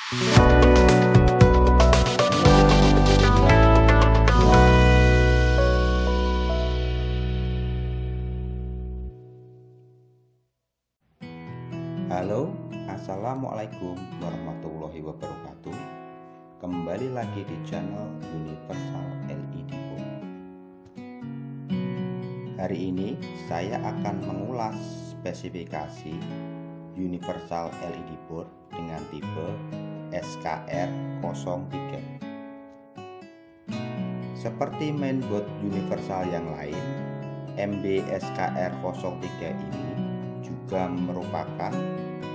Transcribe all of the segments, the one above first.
Halo, assalamualaikum warahmatullahi wabarakatuh. Kembali lagi di channel Universal LED Board. Hari ini saya akan mengulas spesifikasi Universal LED Board dengan tipe SKR03. Seperti mainboard universal yang lain, MB SKR03 ini juga merupakan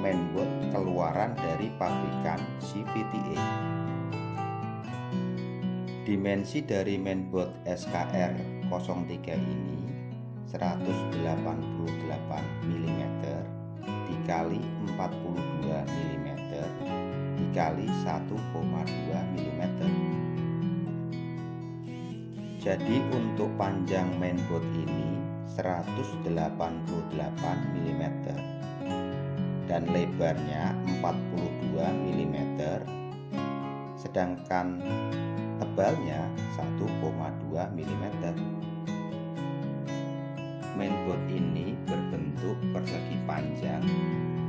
mainboard keluaran dari pabrikan CVTA. Dimensi dari mainboard SKR03 ini 188 mm dikali 42 mm dikali 1,2 mm. Jadi untuk panjang mainboard ini 188 mm dan lebarnya 42 mm, sedangkan tebalnya 1,2 mm. Mainboard ini berbentuk persegi panjang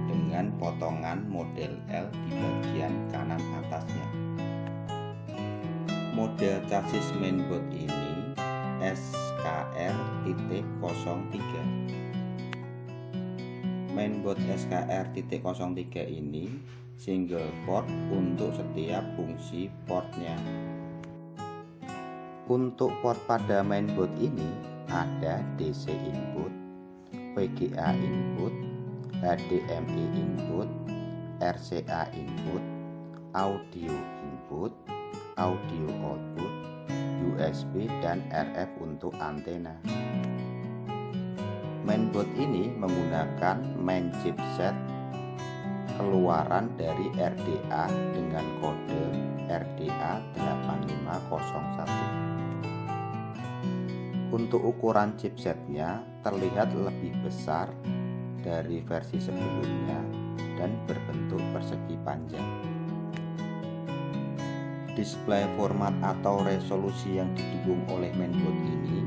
dengan potongan model L di bagian kanan atasnya. Model chassis mainboard ini SKR03. Mainboard SKR03 ini single port untuk setiap fungsi portnya. Untuk port pada mainboard ini ada DC input, VGA input, HDMI input, RCA input, audio input, audio output, USB dan RF untuk antena. Mainboard ini menggunakan main chipset keluaran dari RDA dengan kode RDA8501. Untuk ukuran chipsetnya terlihat lebih besar dari versi sebelumnya dan berbentuk persegi panjang. Display format atau resolusi yang didukung oleh mainboard ini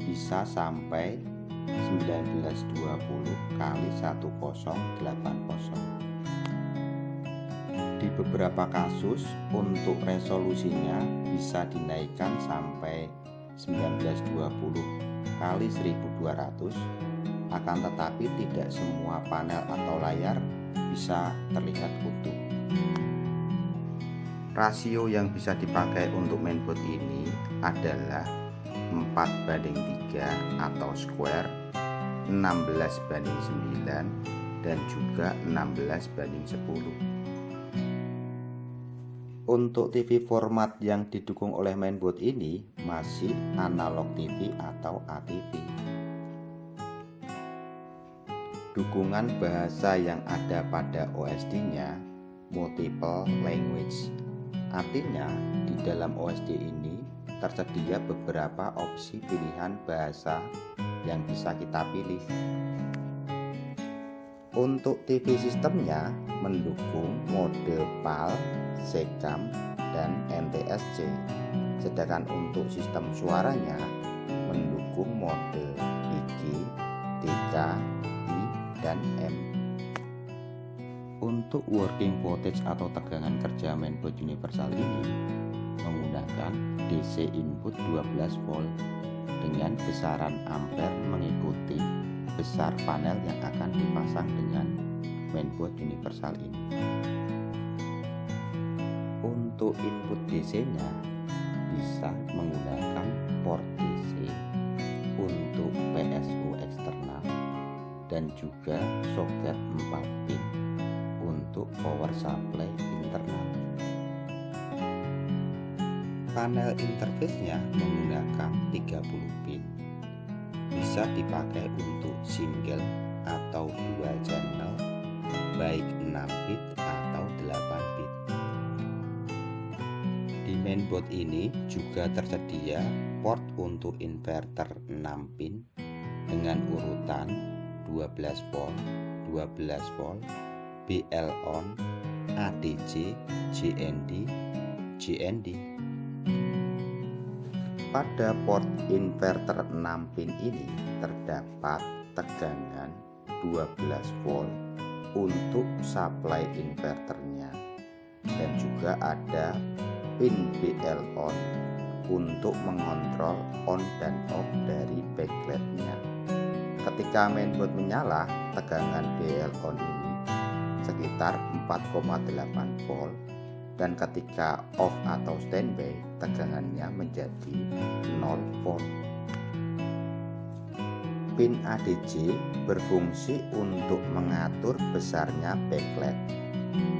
bisa sampai 1920 x 1080. Di beberapa kasus untuk resolusinya bisa dinaikkan sampai 1920 x 1200, akan tetapi tidak semua panel atau layar bisa terlihat utuh. Rasio yang bisa dipakai untuk mainboard ini adalah 4:3 atau square, 16:9 dan juga 16:10. Untuk TV format yang didukung oleh mainboard ini masih analog TV atau ATV. Dukungan bahasa yang ada pada OSD-nya multiple language. Artinya di dalam OSD ini tersedia beberapa opsi pilihan bahasa yang bisa kita pilih. Untuk TV sistemnya mendukung mode PAL, SECAM, dan NTSC. Sedangkan untuk sistem suaranya mendukung mode IG, DK, I, dan M. Untuk working voltage atau tegangan kerja mainboard universal ini menggunakan DC input 12 volt dengan besaran ampere mengikuti besar panel yang akan dipasang dengan mainboard universal ini. Untuk input DC-nya bisa menggunakan port DC untuk PSU eksternal dan juga soket 4 pin untuk power supply internal. Panel interface-nya menggunakan 30 pin. Bisa dipakai untuk single atau dual channel, baik 6 bit atau 8 bit. Di mainboard ini juga tersedia port untuk inverter 6 pin dengan urutan 12 volt, 12 volt, BL on, ADC, JND, JND. Pada port inverter 6 pin ini terdapat tegangan 12 volt untuk supply inverternya, dan juga ada pin BL on untuk mengontrol on dan off dari backlightnya. Ketika mainboard menyala, tegangan BL on ini sekitar 4,8 volt, dan ketika off atau standby tegangannya menjadi 0 volt. Pin ADC berfungsi untuk mengatur besarnya backlight.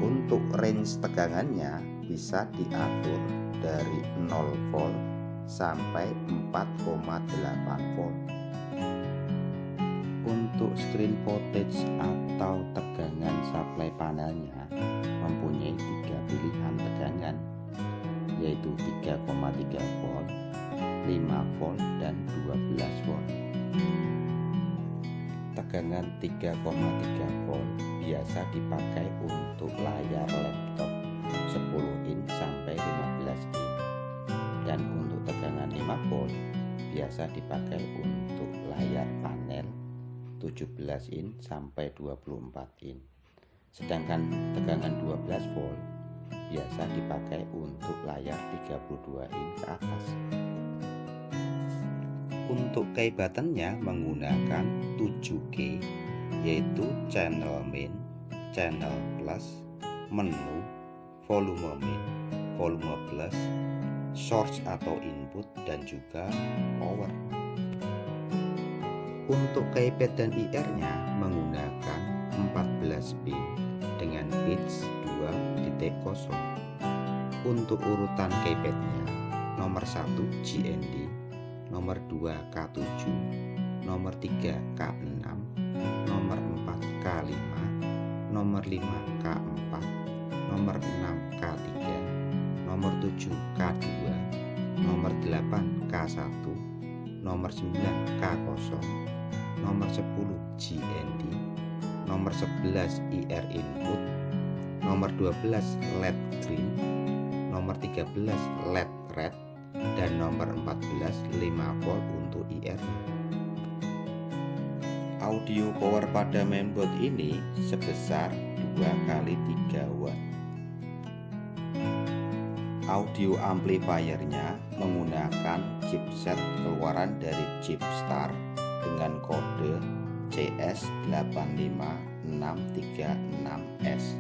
Untuk range tegangannya bisa diatur dari 0 volt sampai 4,8 volt. Untuk screen voltage atau tegangan supply panelnya mempunyai 3 pilihan tegangan, yaitu 3,3 volt, 5 volt, dan 12 volt. Tegangan 3,3 volt biasa dipakai untuk layar laptop 10 in sampai 15 in, dan untuk tegangan 5 volt biasa dipakai untuk layar panel 17 in sampai 24 in. Sedangkan tegangan 12 volt biasa dipakai untuk layar 32 in ke atas. Untuk key buttonnya menggunakan 7 key, yaitu channel main, channel plus, menu, volume main, volume plus, source atau input, dan juga power. Untuk keypad dan IR-nya menggunakan 14 pin dengan pitch 2.0. Untuk urutan keypadnya, nomor 1 JND, nomor 2 K7, nomor 3 K6, nomor 4 K5, nomor 5 K4, nomor 6 K3, nomor 7 K2, nomor 8 K1, nomor 9 K0, nomor 10 JND, nomor 11 IR input, nomor 12 LED green, nomor 13 LED red, dan nomor 14 5 volt untuk IR. Audio power pada mainboard ini sebesar 2 kali 3 watt. Audio amplifiernya menggunakan chipset keluaran dari Chipstar dengan kode CS85636S.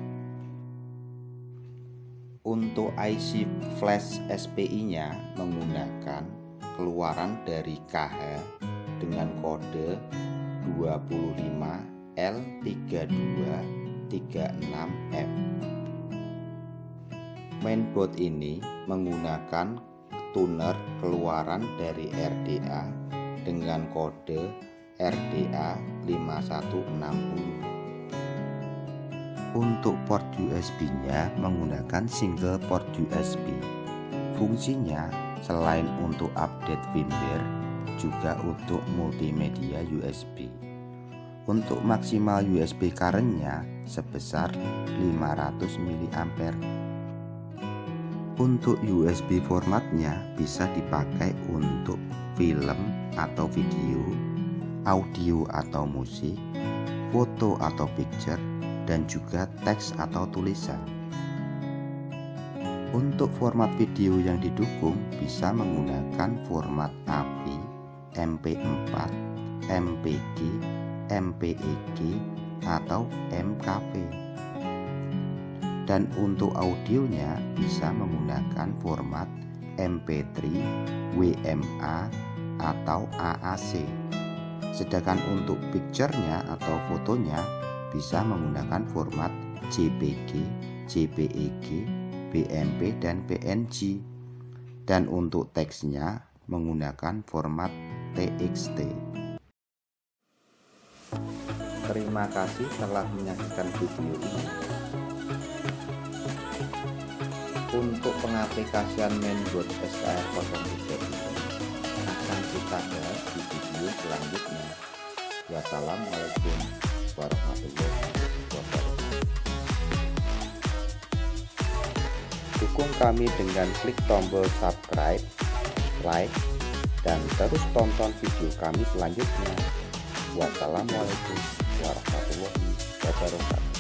Untuk IC flash SPI-nya menggunakan keluaran dari KH dengan kode 25L3236F. Mainboard ini menggunakan tuner keluaran dari RDA dengan kode RDA 5160. Untuk port USB-nya menggunakan single port USB. Fungsinya selain untuk update firmware, juga untuk multimedia USB. Untuk maksimal USB current-nya sebesar 500 mA. Untuk USB formatnya bisa dipakai untuk film atau video, audio atau musik, foto atau picture, dan juga teks atau tulisan. Untuk format video yang didukung bisa menggunakan format AVI, MP4, MPG, MPEG, atau MKV. Dan untuk audionya bisa menggunakan format MP3, WMA, atau AAC. Sedangkan untuk picture-nya atau fotonya bisa menggunakan format JPG, JPEG, BMP, dan PNG. Dan untuk teksnya menggunakan format TXT. Terima kasih telah menyaksikan video ini. Untuk pengaplikasian mainboard SKR03 ini akan kita bahas di video selanjutnya. Wassalamualaikum warahmatullahi wabarakatuh. Dukung kami dengan klik tombol subscribe, like, dan terus tonton video kami selanjutnya. Wassalamualaikum warahmatullahi wabarakatuh.